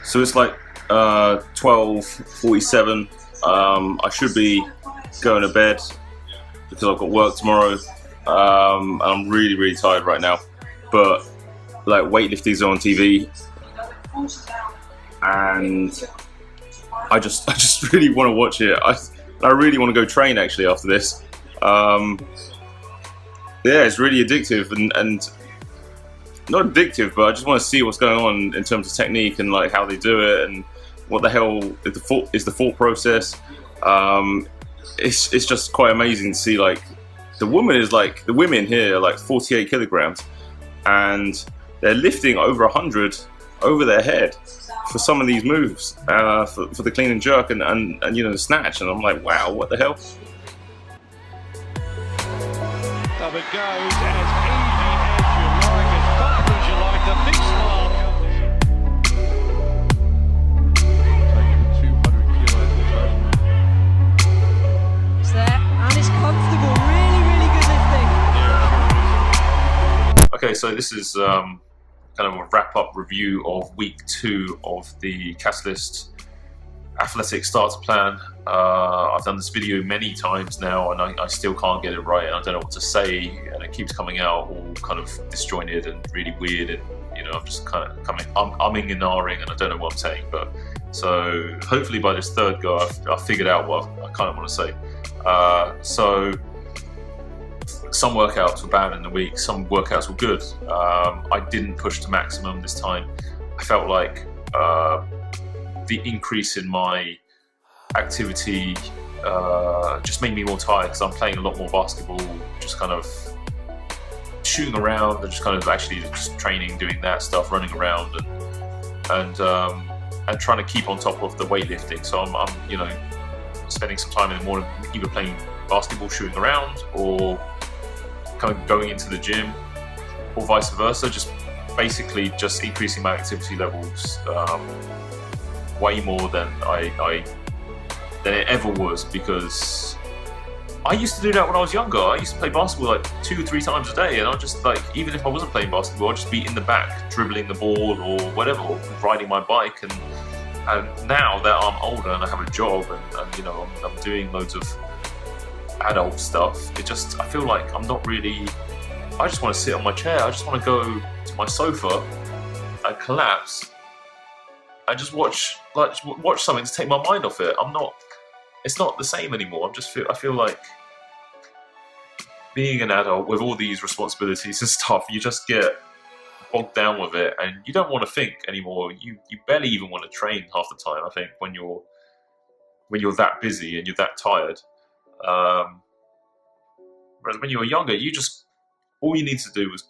So it's like 12:47. I should be going to bed because I've got work tomorrow. And I'm really tired right now. But like weightlifting's on TV, and I just really want to watch it. I really want to go train actually after this. Yeah, it's really addictive and not addictive, but I just want to see what's going on in terms of technique and like how they do it and what the hell is the thought process. It's just quite amazing to see like the women here are like 48 kilograms and they're lifting over 100 over their head for some of these moves, for the clean and jerk and you know the snatch, and I'm like, wow, what the hell? Up it goes, and it's easy as you like, as fast as you like. The big smile taking 200 kilos or so. It's there, and it's comfortable. Really good lifting. Okay, so this is kind of a wrap-up review of week 2 of the Catalyst Athletic Starter Plan. I've done this video many times now and I still can't get it right, and I don't know what to say, and it keeps coming out all kind of disjointed and really weird, and you know, I'm just kind of umming and ahhing and I don't know what I'm saying. But so hopefully by this third go I've figured out what I kind of want to say. So some workouts were bad in the week, some workouts were good. I didn't push to maximum this time. I felt like the increase in my activity just made me more tired because I'm playing a lot more basketball, just kind of shooting around and just kind of actually just training, doing that stuff, running around and trying to keep on top of the weightlifting. So I'm you know, spending some time in the morning either playing basketball, shooting around, or kind of going into the gym, or vice versa, just basically just increasing my activity levels way more than than it ever was, because I used to do that when I was younger. I used to play basketball like 2 or 3 times a day, and I just like, even if I wasn't playing basketball, I'd just be in the back dribbling the ball or whatever, or riding my bike. And now that I'm older and I have a job and you know, I'm doing loads of adult stuff, I feel like I'm not really, I just want to sit on my chair, I just want to go to my sofa and collapse and just watch something to take my mind off it. It's not the same anymore. I feel like being an adult with all these responsibilities and stuff, you just get bogged down with it and you don't want to think anymore. You barely even want to train half the time, I think, when you're that busy and you're that tired. Whereas when you were younger, all you need to do was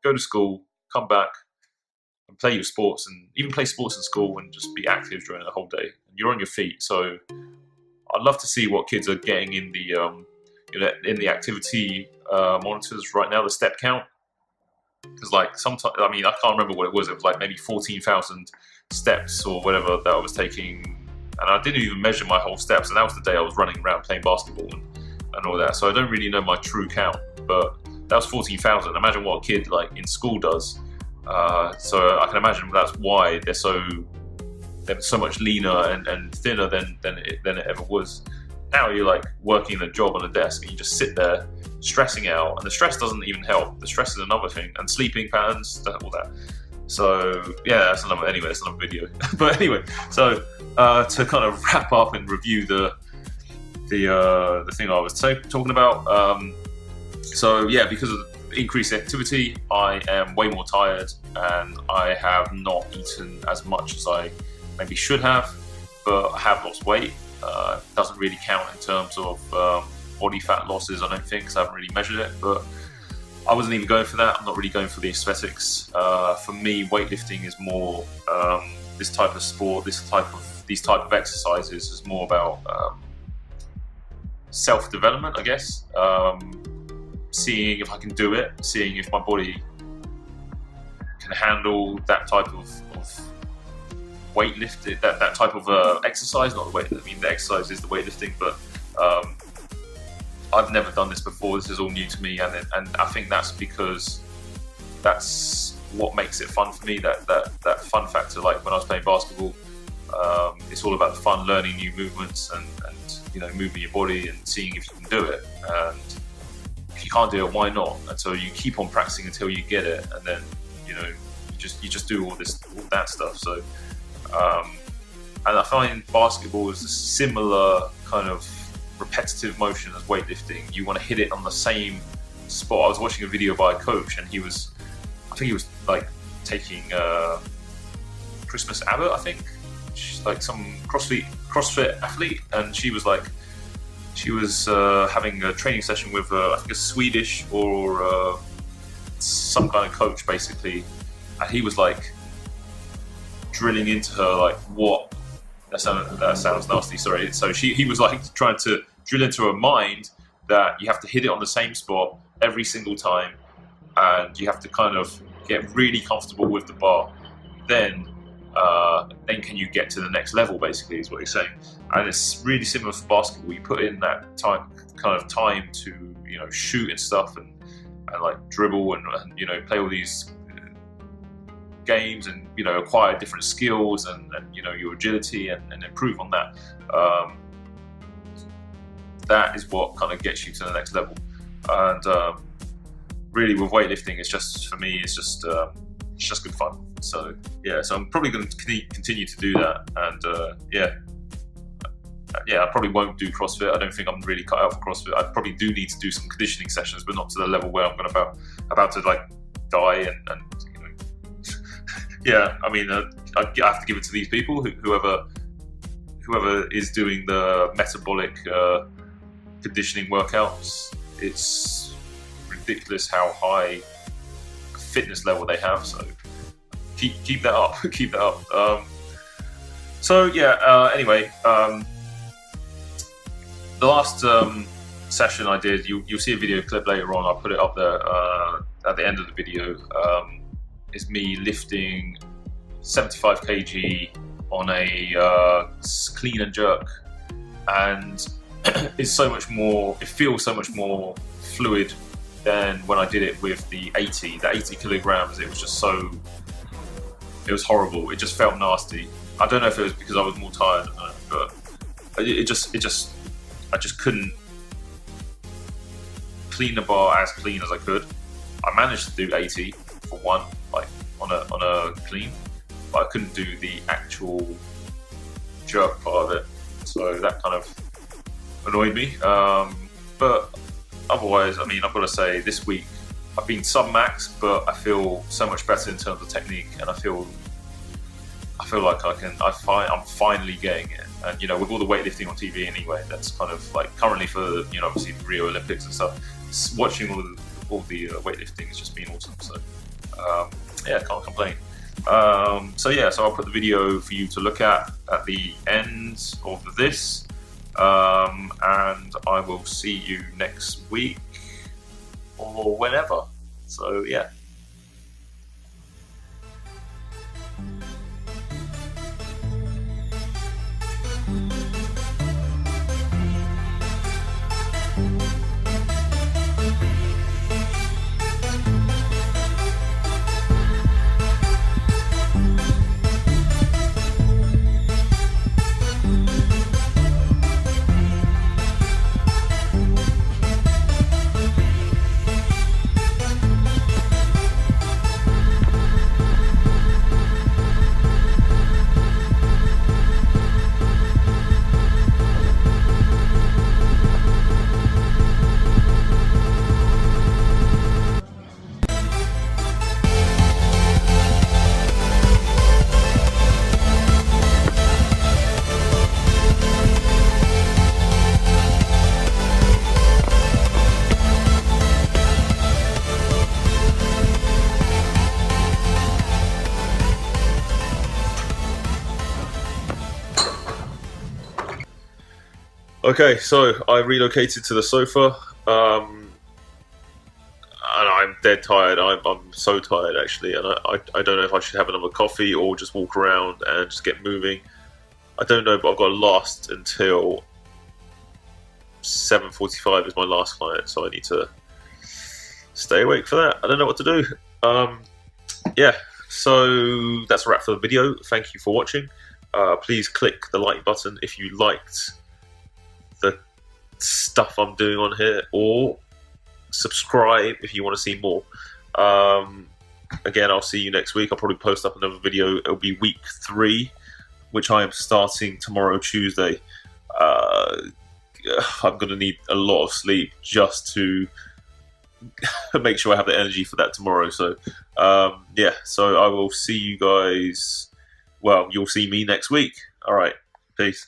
go to school, come back, and play your sports, and even play sports in school, and just be active during the whole day. And you're on your feet. So I'd love to see what kids are getting in the you know, in the activity monitors right now, the step count. Because like sometimes, I mean, I can't remember what it was. It was like maybe 14,000 steps or whatever that I was taking, and I didn't even measure my whole steps. And that was the day I was running around playing basketball and all that. So I don't really know my true count, but that was 14,000. Imagine what a kid like in school does. So I can imagine that's why they're so much leaner and thinner than it ever was. Now you're like working a job on a desk and you just sit there stressing out, and the stress doesn't even help. The stress is another thing, and sleeping patterns, all that. So yeah, that's another video. But anyway, so to kind of wrap up and review the thing I was talking about. So yeah, because of the increased activity, I am way more tired, and I have not eaten as much as I maybe should have, but I have lost weight. Doesn't really count in terms of body fat losses, I don't think, because I haven't really measured it, but I wasn't even going for that. I'm not really going for the aesthetics. For me, weightlifting is more this type of sport, these type of exercises is more about self-development, I guess. Seeing if I can do it, seeing if my body can handle that type of weightlifting, that type of exercise. Not the weight. I mean, the exercise is the weightlifting, but I've never done this before. This is all new to me, and I think that's because that's what makes it fun for me. That fun factor. Like when I was playing basketball, it's all about the fun, learning new movements, and moving your body and seeing if you can do it. And if you can't do it, why not? And so you keep on practicing until you get it, and then you just do all that stuff. So, and I find basketball is a similar kind of repetitive motion as weightlifting. You want to hit it on the same spot. I was watching a video by a coach, and I think he was like taking Christmas Abbott, I think. She's like some CrossFit athlete, and she was having a training session with I think a Swedish or some kind of coach basically, and he was like drilling into her like what that sounds nasty, sorry. So he was like trying to drill into her mind that you have to hit it on the same spot every single time, and you have to kind of get really comfortable with the bar. Then can you get to the next level, basically, is what he's saying. And it's really similar for basketball. You put in that time to shoot and stuff, and like dribble and play all these games, and acquire different skills, and your agility, and improve on that. That is what kind of gets you to the next level. And really with weightlifting, it's just good fun. So yeah, so I'm probably going to continue to do that, and I probably won't do CrossFit. I don't think I'm really cut out for CrossFit. I probably do need to do some conditioning sessions, but not to the level where I'm about to like die and yeah. I mean, I have to give it to these people, whoever is doing the metabolic conditioning workouts. It's ridiculous how high fitness level they have. So keep that up. Keep that up. So yeah. Anyway, the last session I did, you'll see a video clip later on. I'll put it up there at the end of the video. Is me lifting 75 kg on a clean and jerk, and it's so much more. It feels so much more fluid than when I did it with the 80 kilograms. It was just it was horrible. It just felt nasty. I don't know if it was because I was more tired, but I just couldn't clean the bar as clean as I could. I managed to do 80 for one, like on a clean, but I couldn't do the actual jerk part of it. So that kind of annoyed me. But otherwise, I mean, I've got to say, this week I've been sub-max, but I feel so much better in terms of technique, and I feel like I'm finally getting it. And with all the weightlifting on TV anyway, that's kind of like currently for obviously the Rio Olympics and stuff. Watching all the weightlifting has just been awesome. So yeah, can't complain. So I'll put the video for you to look at the end of this. And I will see you next week or whenever. So yeah. Okay, so I relocated to the sofa, and I'm dead tired. I'm so tired actually, and I don't know if I should have another coffee or just walk around and just get moving. I don't know, but I've got to last until 7:45 is my last client, so I need to stay awake for that. I don't know what to do. Yeah, so that's a wrap for the video. Thank you for watching. Please click the like button if you liked the stuff I'm doing on here, or subscribe if you want to see more. Again, I'll see you next week. I'll probably post up another video. It'll be week 3, which I am starting tomorrow, Tuesday. I'm going to need a lot of sleep just to make sure I have the energy for that tomorrow. So, yeah, so I will see you guys. Well, you'll see me next week. All right, peace.